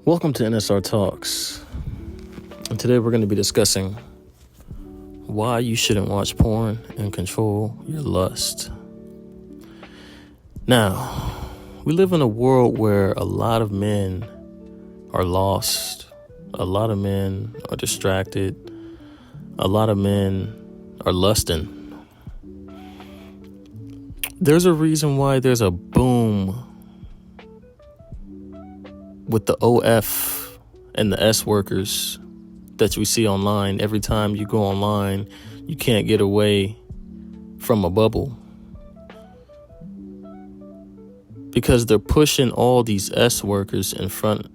Welcome to NSR Talks. And today we're going to be discussing why you shouldn't watch porn and control your lust. Now, we live in a world where a lot of men are lost. A lot of men are distracted. A lot of men are lusting. There's a reason why there's a boom with the OF and the S workers that we see online. Every time you go online, you can't get away from a bubble. Because they're pushing all these S workers in front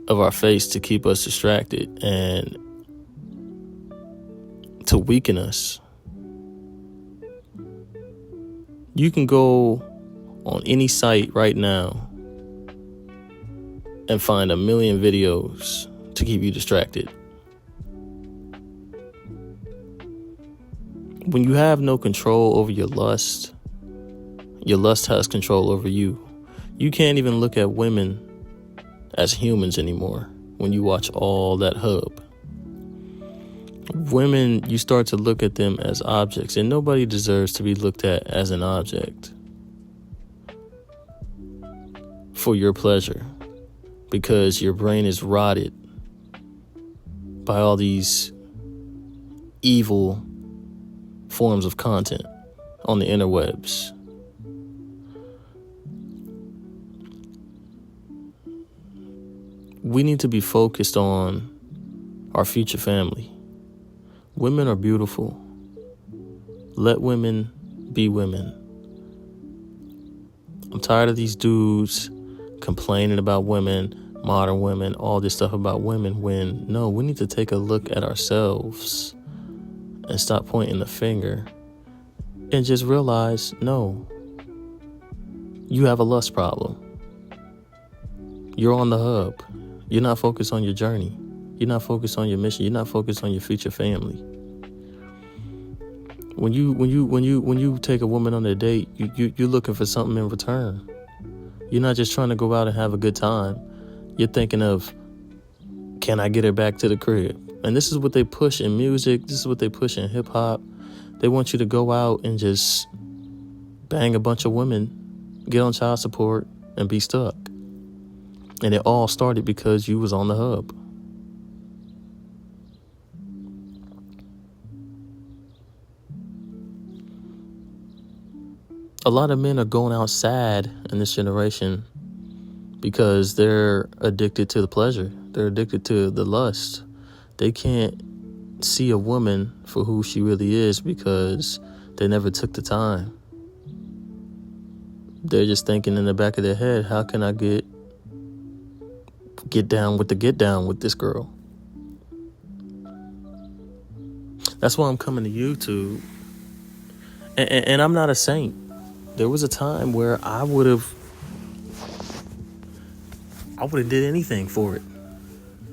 of our face to keep us distracted and to weaken us. You can go on any site right now and find a million videos to keep you distracted. When you have no control over your lust has control over you. You can't even look at women as humans anymore when you watch all that hub. Women, you start to look at them as objects, and nobody deserves to be looked at as an object for your pleasure, because your brain is rotted by all these evil forms of content on the interwebs. We need to be focused on our future family. Women are beautiful. Let women be women. I'm tired of these dudes complaining about women, modern women, all this stuff about women, when no, we need to take a look at ourselves and stop pointing the finger and just realize, no, you have a lust problem. You're on the hub. You're not focused on your journey. You're not focused on your mission. You're not focused on your future family. When you take a woman on a date, you're looking for something in return. You're not just trying to go out and have a good time. You're thinking of, can I get her back to the crib? And this is what they push in music. This is what they push in hip hop. They want you to go out and just bang a bunch of women, get on child support, and be stuck. And it all started because you was on the hub. A lot of men are going out sad in this generation because they're addicted to the pleasure. They're addicted to the lust. They can't see a woman for who she really is because they never took the time. They're just thinking in the back of their head, how can I get down with this girl? That's why I'm coming to YouTube. And I'm not a saint. There was a time where I would have did anything for it.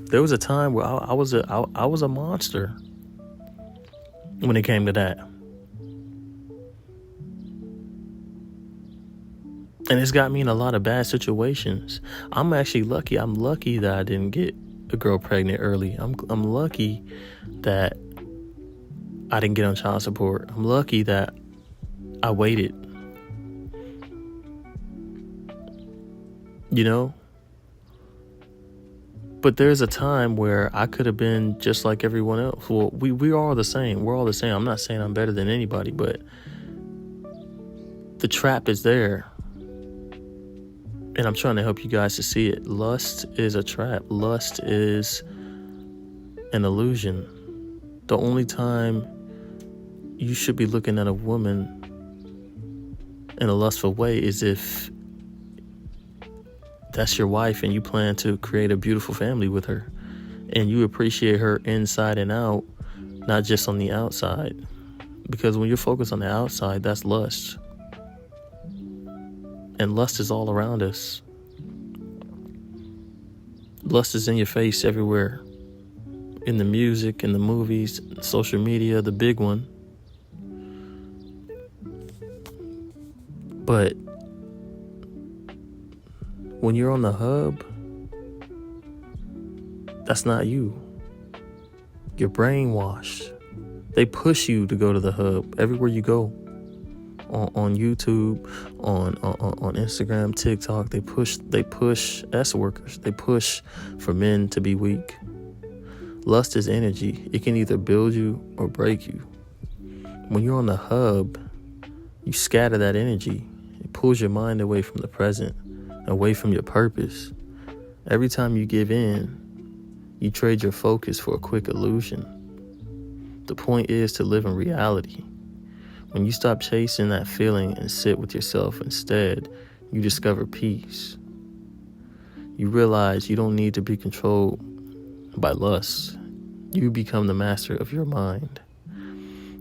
There was a time where I was a monster when it came to that. And it's got me in a lot of bad situations. I'm actually lucky. I'm lucky that I didn't get a girl pregnant early. I'm lucky that I didn't get on child support. I'm lucky that I waited. You know? But there's a time where I could have been just like everyone else. Well, we are all the same. We're all the same. I'm not saying I'm better than anybody, but the trap is there. And I'm trying to help you guys to see it. Lust is a trap. Lust is an illusion. The only time you should be looking at a woman in a lustful way is if that's your wife and you plan to create a beautiful family with her and you appreciate her inside and out, not just on the outside. Because when you're focused on the outside, that's lust. And lust is all around us. Lust is in your face everywhere. In the music, in the movies, social media, the big one. But when you're on the hub, That's not you. You're brainwashed. They push you to go to the hub everywhere you go. On YouTube, on Instagram, TikTok, they push S workers. They push for men to be weak. Lust is energy. It can either build you or break you. When you're on the hub, you scatter that energy. It pulls your mind away from the present, away from your purpose. Every time you give in, you trade your focus for a quick illusion. The point is to live in reality. When you stop chasing that feeling and sit with yourself instead, you discover peace. You realize you don't need to be controlled by lust. You become the master of your mind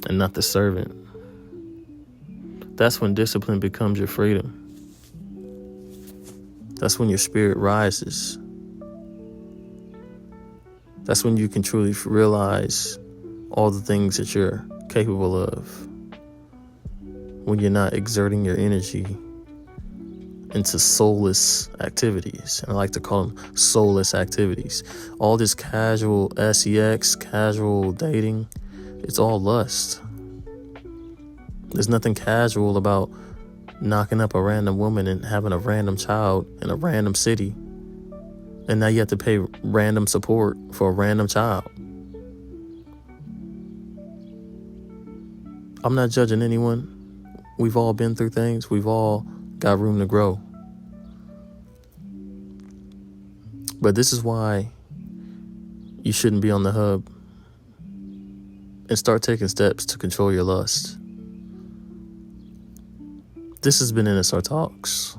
and not the servant. That's when discipline becomes your freedom. That's when your spirit rises. That's when you can truly realize all the things that you're capable of. When you're not exerting your energy into soulless activities. And I like to call them soulless activities. All this casual sex, casual dating, it's all lust. There's nothing casual about knocking up a random woman and having a random child in a random city. And now you have to pay random support for a random child. I'm not judging anyone. We've all been through things. We've all got room to grow. But this is why you shouldn't be on the hub, and start taking steps to control your lust. This has been NSR Talks.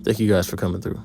Thank you guys for coming through.